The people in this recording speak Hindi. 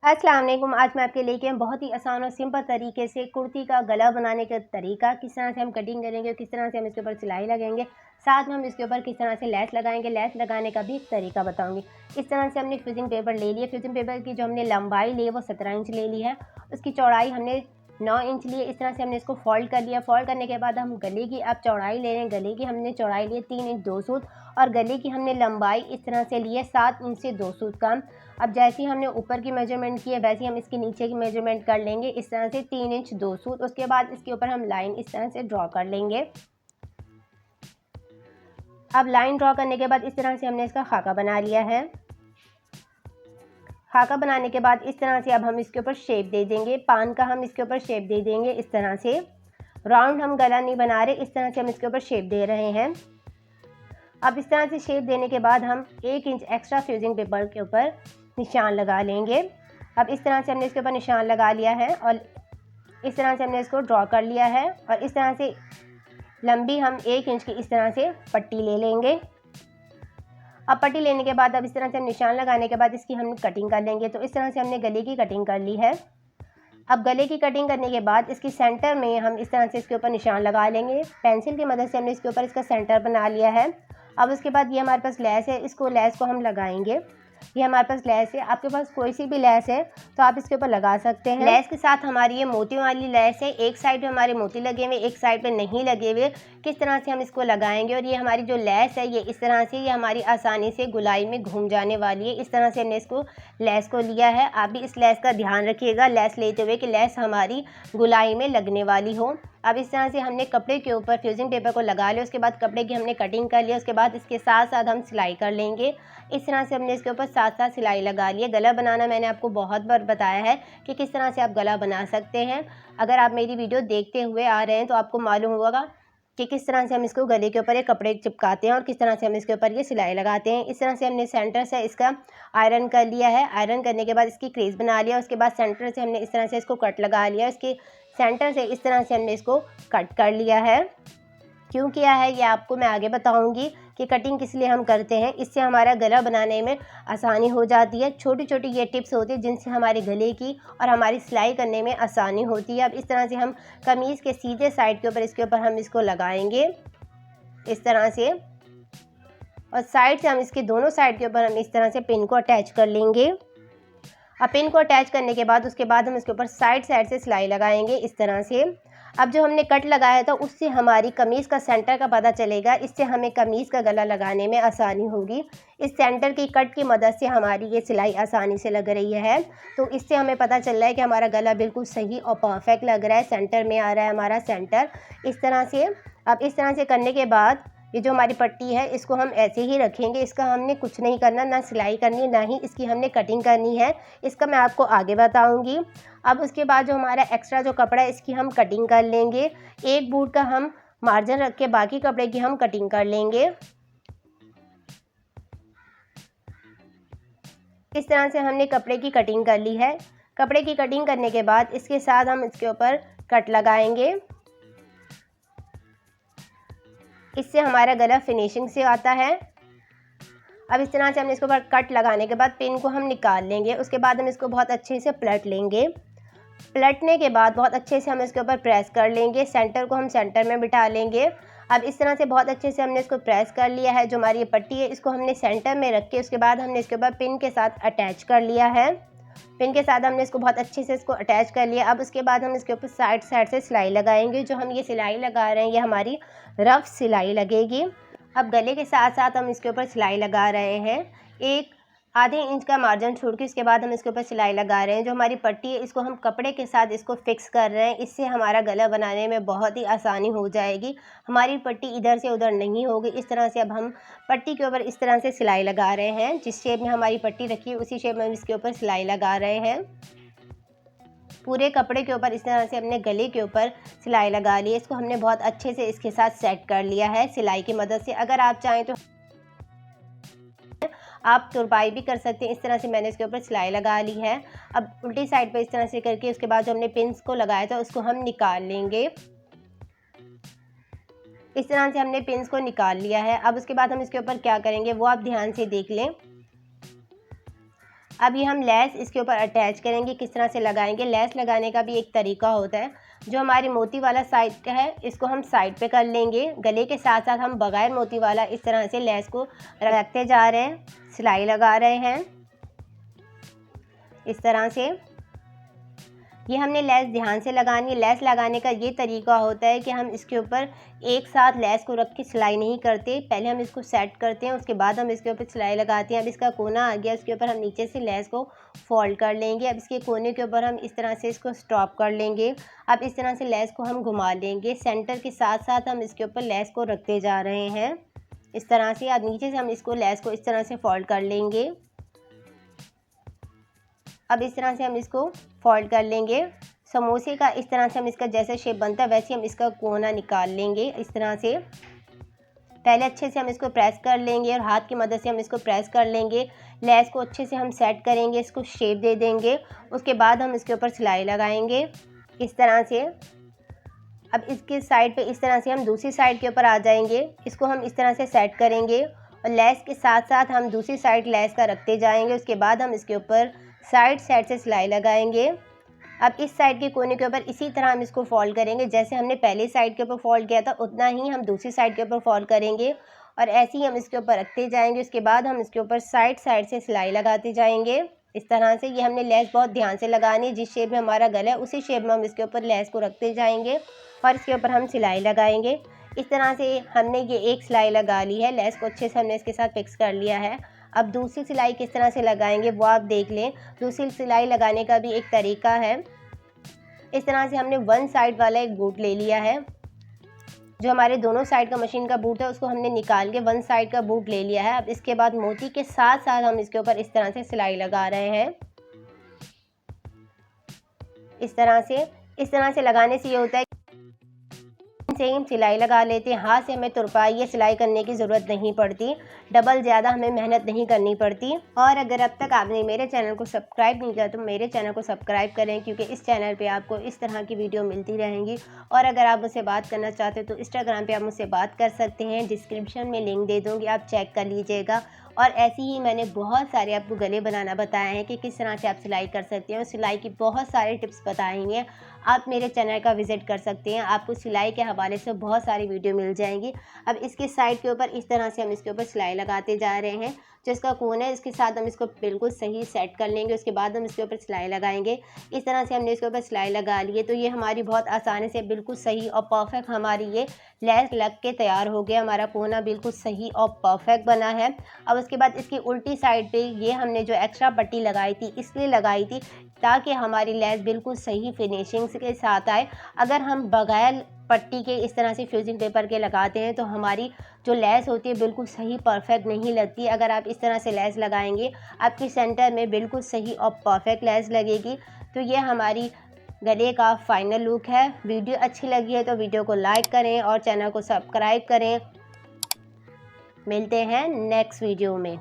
अस्सलाम वालेकुम। आज मैं आपके लेके बहुत ही आसान और सिंपल तरीके से कुर्ती का गला बनाने का तरीका, किस तरह से हम कटिंग करेंगे और किस तरह से हम इसके ऊपर सिलाई लगाएंगे, साथ में हम इसके ऊपर किस तरह से लैस लगाएंगे, लैस लगाने का भी तरीका बताऊंगी। इस तरह से हमने फ्यूजिंग पेपर ले लिया। फ्यूजिंग पेपर की जो हमने लंबाई ली है वो 17 इंच ले ली है। उसकी चौड़ाई हमने 9 इंच लिए। इस तरह से हमने इसको फोल्ड कर लिया। फोल्ड करने के बाद हम गले की अब चौड़ाई ले रहे हैं। गले की हमने चौड़ाई ली 3 इंच 2 सूत और गले की हमने लंबाई इस तरह से ली है 7 इंच से 2 सूत कम। अब जैसे ही हमने ऊपर की मेजरमेंट की है वैसे ही हम इसके नीचे की मेजरमेंट कर लेंगे, इस तरह से 3 इंच 2 सूत। उसके बाद इसके ऊपर हम लाइन इस तरह से ड्रॉ कर लेंगे। अब लाइन ड्रॉ करने के बाद इस तरह से हमने इसका खाका बना लिया है। खाका बनाने के बाद इस तरह से अब हम इसके ऊपर शेप दे देंगे। पान का हम इसके ऊपर शेप दे देंगे। इस तरह से राउंड हम गला नहीं बना रहे, इस तरह से हम इसके ऊपर शेप दे रहे हैं। अब इस तरह से शेप देने के बाद हम 1 इंच एक्स्ट्रा फ्यूजिंग पेपर के ऊपर निशान लगा लेंगे। अब इस तरह से हमने इसके ऊपर निशान लगा लिया है और इस तरह से हमने इसको ड्रॉ कर लिया है और इस तरह से लंबी हम 1 इंच की इस तरह से पट्टी ले लेंगे। अब पट्टी लेने के बाद अब इस तरह से हम निशान लगाने के बाद इसकी हम कटिंग कर लेंगे। तो इस तरह से हमने गले की कटिंग कर ली है। अब गले की कटिंग करने के बाद इसकी सेंटर में हम इस तरह से इसके ऊपर निशान लगा लेंगे। पेंसिल की मदद से हमने इसके ऊपर इसका सेंटर बना लिया है। अब उसके बाद ये हमारे पास लैस है, इसको लैस को हम लगाएंगे। ये हमारे पास लैस है, आपके पास कोई सी भी लैस है तो आप इसके ऊपर लगा सकते हैं। लैस के साथ हमारी ये मोतियों वाली लैस है, एक साइड पे हमारे मोती लगे हुए, एक साइड पे नहीं लगे हुए। किस तरह से हम इसको लगाएंगे और ये हमारी जो लैस है ये इस तरह से ये हमारी आसानी से गुलाई में घूम जाने वाली है। इस तरह से हमने इसको लैस को लिया है। आप भी इस लैस का ध्यान रखिएगा लैस लेते हुए कि लैस हमारी गुलाई में लगने वाली हो। अब इस तरह से हमने कपड़े के ऊपर फ्यूजिंग पेपर को लगा लिया। उसके बाद कपड़े की हमने कटिंग कर लिया। उसके बाद इसके साथ साथ हम सिलाई कर लेंगे। इस तरह से हमने इसके ऊपर साथ साथ सिलाई लगा ली है। गला बनाना मैंने आपको बहुत बार बताया है कि किस तरह से आप गला बना सकते हैं। अगर आप मेरी वीडियो देखते हुए आ रहे हैं तो आपको मालूम होगा कि किस तरह से हम इसको गले के ऊपर ये कपड़े चिपकाते हैं और किस तरह से हम इसके ऊपर ये सिलाई लगाते हैं। इस तरह से हमने सेंटर से इसका आयरन कर लिया है। आयरन करने के बाद इसकी क्रीज बना लिया। उसके बाद सेंटर से हमने इस तरह से इसको कट लगा लिया। इसके सेंटर से इस तरह से हमने इसको कट कर लिया है। क्यों किया है ये आपको मैं आगे बताऊंगी कि कटिंग किस लिए हम करते हैं। इससे हमारा गला बनाने में आसानी हो जाती है। छोटी छोटी ये टिप्स होती है जिनसे हमारे गले की और हमारी सिलाई करने में आसानी होती है। अब इस तरह से हम कमीज़ के सीधे साइड के ऊपर इसके ऊपर हम इसको लगाएंगे इस तरह से और साइड से हम इसके दोनों साइड के ऊपर हम इस तरह से पिन को अटैच कर लेंगे। अब पिन को अटैच करने के बाद उसके बाद हम इसके ऊपर साइड से सिलाई लगाएंगे इस तरह से। अब जो हमने कट लगाया था उससे हमारी कमीज़ का सेंटर का पता चलेगा। इससे हमें कमीज़ का गला लगाने में आसानी होगी। इस सेंटर की कट की मदद से हमारी ये सिलाई आसानी से लग रही है। तो इससे हमें पता चल रहा है कि हमारा गला बिल्कुल सही और परफेक्ट लग रहा है। सेंटर में आ रहा है हमारा सेंटर इस तरह से। अब इस तरह से करने के बाद ये जो हमारी पट्टी है इसको हम ऐसे ही रखेंगे। इसका हमने कुछ नहीं करना, ना सिलाई करनी ना ही इसकी हमने कटिंग करनी है। इसका मैं आपको आगे बताऊंगी। अब उसके बाद जो हमारा एक्स्ट्रा जो कपड़ा है इसकी हम कटिंग कर लेंगे। एक बूट का हम मार्जिन रख के बाकी कपड़े की हम कटिंग कर लेंगे। इस तरह से हमने कपड़े की कटिंग कर ली है। कपड़े की कटिंग करने के बाद इसके साथ हम इसके ऊपर कट लगाएंगे। इससे हमारा गला फिनिशिंग से आता है। अब इस तरह से हमने इसके ऊपर कट लगाने के बाद पिन को हम निकाल लेंगे। उसके बाद हम इसको बहुत अच्छे से पलट लेंगे। पलटने के बाद बहुत अच्छे से हम इसके ऊपर प्रेस कर लेंगे। सेंटर को हम सेंटर में बिठा लेंगे। अब इस तरह से बहुत अच्छे से हमने इसको प्रेस कर लिया है। जो हमारी ये पट्टी है इसको हमने सेंटर में रख के उसके बाद हमने इसके ऊपर पिन के साथ अटैच कर लिया है। पिन के साथ हमने इसको बहुत अच्छे से इसको अटैच कर लिया। अब उसके बाद हम इसके ऊपर साइड से सिलाई लगाएंगे। जो हम ये सिलाई लगा रहे हैं ये हमारी रफ सिलाई लगेगी। अब गले के साथ साथ हम इसके ऊपर सिलाई लगा रहे हैं। एक आधे इंच का मार्जिन छोड़ के इसके बाद हम इसके ऊपर सिलाई लगा रहे हैं। जो हमारी पट्टी है इसको हम कपड़े के साथ इसको फिक्स कर रहे हैं। इससे हमारा गला बनाने में बहुत ही आसानी हो जाएगी। हमारी पट्टी इधर से उधर नहीं होगी। इस तरह से अब हम पट्टी के ऊपर इस तरह से सिलाई लगा रहे हैं। जिस शेप में हमारी पट्टी रखी है उसी शेप में हम इसके ऊपर सिलाई लगा रहे हैं। पूरे कपड़े के ऊपर इस तरह से हमने गले के ऊपर सिलाई लगा ली है। इसको हमने बहुत अच्छे से इसके साथ सेट कर लिया है सिलाई की मदद से। अगर आप चाहें तो आप तुरपाई भी कर सकते हैं। इस तरह से मैंने इसके ऊपर सिलाई लगा ली है। अब उल्टी साइड पे इस तरह से करके उसके बाद जो हमने पिन्स को लगाया था उसको हम निकाल लेंगे। इस तरह से हमने पिन्स को निकाल लिया है। अब उसके बाद हम इसके ऊपर क्या करेंगे वो आप ध्यान से देख लें। अब ये हम लेस इसके ऊपर अटैच करेंगे। किस तरह से लगाएंगे, लेस लगाने का भी एक तरीका होता है। जो हमारी मोती वाला साइड है इसको हम साइड पे कर लेंगे। गले के साथ साथ हम बगैर मोती वाला इस तरह से लेस को रखते जा रहे हैं, सिलाई लगा रहे हैं इस तरह से। ये हमने लेस ध्यान से लगानी है। लेस लगाने का ये तरीका होता है कि हम इसके ऊपर एक साथ लेस को रख के सिलाई नहीं करते, पहले हम इसको सेट करते हैं, उसके बाद हम इसके ऊपर सिलाई लगाते हैं। अब इसका कोना आ गया, उसके ऊपर हम नीचे से लेस को फोल्ड कर लेंगे। अब इसके कोने के ऊपर हम इस तरह से इसको स्टॉप कर लेंगे। अब इस तरह से लेस को हम घुमा लेंगे। सेंटर के साथ साथ हम इसके ऊपर लेस को रखते जा रहे हैं इस तरह से। अब नीचे से हम इसको लेस को इस तरह से फोल्ड कर लेंगे। अब इस तरह से हम इसको फोल्ड कर लेंगे। समोसे का इस तरह से हम इसका जैसा शेप बनता है वैसे हम इसका कोना निकाल लेंगे इस तरह से। पहले अच्छे से हम इसको प्रेस कर लेंगे और हाथ की मदद से हम इसको प्रेस कर लेंगे। लेस को अच्छे से हम सेट करेंगे, इसको शेप दे देंगे। उसके बाद हम इसके ऊपर सिलाई लगाएंगे इस तरह से। अब इसके साइड पे इस तरह से हम दूसरी साइड के ऊपर आ जाएंगे। इसको हम इस तरह से सेट करेंगे और लेस के साथ साथ हम दूसरी साइड लेस का रखते जाएंगे। उसके बाद हम इसके ऊपर साइड से सिलाई लगाएंगे। अब इस साइड के कोने के ऊपर इसी तरह हम इसको फोल्ड करेंगे। जैसे हमने पहले साइड के ऊपर फोल्ड किया था उतना ही हम दूसरी साइड के ऊपर फोल्ड करेंगे और ऐसे ही हम इसके ऊपर रखते जाएंगे। उसके बाद हम इसके ऊपर साइड से सिलाई लगाते जाएंगे इस तरह से। ये हमने लेस बहुत ध्यान से लगानी है। जिस शेप में हमारा गला है उसी शेप में हम इसके ऊपर लेस को रखते जाएंगे और इसके ऊपर हम सिलाई लगाएंगे। इस तरह से हमने ये एक सिलाई लगा ली है। लेस को अच्छे से हमने इसके साथ फिक्स कर लिया है। अब दूसरी सिलाई किस तरह से लगाएंगे वो आप देख लें। दूसरी सिलाई लगाने का भी एक तरीका है। इस तरह से हमने वन साइड वाला एक बूट ले लिया है। जो हमारे दोनों साइड का मशीन का बूट है उसको हमने निकाल के वन साइड का बूट ले लिया है। अब इसके बाद मोती के साथ साथ हम इसके ऊपर इस तरह से सिलाई लगा रहे हैं इस तरह से लगाने से ये होता है से ही हम सिलाई लगा लेते हैं। हाथ से हमें तुरपाई या सिलाई करने की ज़रूरत नहीं पड़ती, डबल ज़्यादा हमें मेहनत नहीं करनी पड़ती। और अगर अब तक आपने मेरे चैनल को सब्सक्राइब नहीं किया तो मेरे चैनल को सब्सक्राइब करें, क्योंकि इस चैनल पे आपको इस तरह की वीडियो मिलती रहेंगी। और अगर आप मुझसे बात करना चाहते हो तो इंस्टाग्राम पे आप मुझसे बात कर सकते हैं, डिस्क्रिप्शन में लिंक दे दूँगी, आप चेक कर लीजिएगा। और ऐसे ही मैंने बहुत सारे आपको गले बनाना बताए हैं कि किस तरह से आप सिलाई कर सकते हैं। सिलाई की बहुत सारे टिप्स बताए हैं, आप मेरे चैनल का विज़िट कर सकते हैं, आपको सिलाई के हवाले से बहुत सारी वीडियो मिल जाएंगी। अब इसके साइड के ऊपर इस तरह से हम इसके ऊपर सिलाई लगाते जा रहे हैं। जो इसका कोना है इसके साथ हम इसको बिल्कुल सही सेट कर लेंगे। उसके बाद हम इसके ऊपर सिलाई लगाएंगे। इस तरह से हमने इसके ऊपर सिलाई लगा ली है तो ये हमारी बहुत आसानी से बिल्कुल सही और परफेक्ट हमारी ये लेस लग के तैयार हो गया। हमारा कोना बिल्कुल सही और परफेक्ट बना है। अब उसके बाद इसकी उल्टी साइड पे ये हमने जो एक्स्ट्रा पट्टी लगाई थी इसलिए लगाई थी ताकि हमारी लेस बिल्कुल सही फिनिशिंग के साथ आए। अगर हम बगैर पट्टी के इस तरह से फ्यूजिंग पेपर के लगाते हैं तो हमारी जो लेस होती है बिल्कुल सही परफेक्ट नहीं लगती। अगर आप इस तरह से लेस लगाएंगे आपके सेंटर में बिल्कुल सही और परफेक्ट लेस लगेगी। तो ये हमारी गले का फाइनल लुक है। वीडियो अच्छी लगी है तो वीडियो को लाइक करें और चैनल को सब्सक्राइब करें। मिलते हैं नेक्स्ट वीडियो में।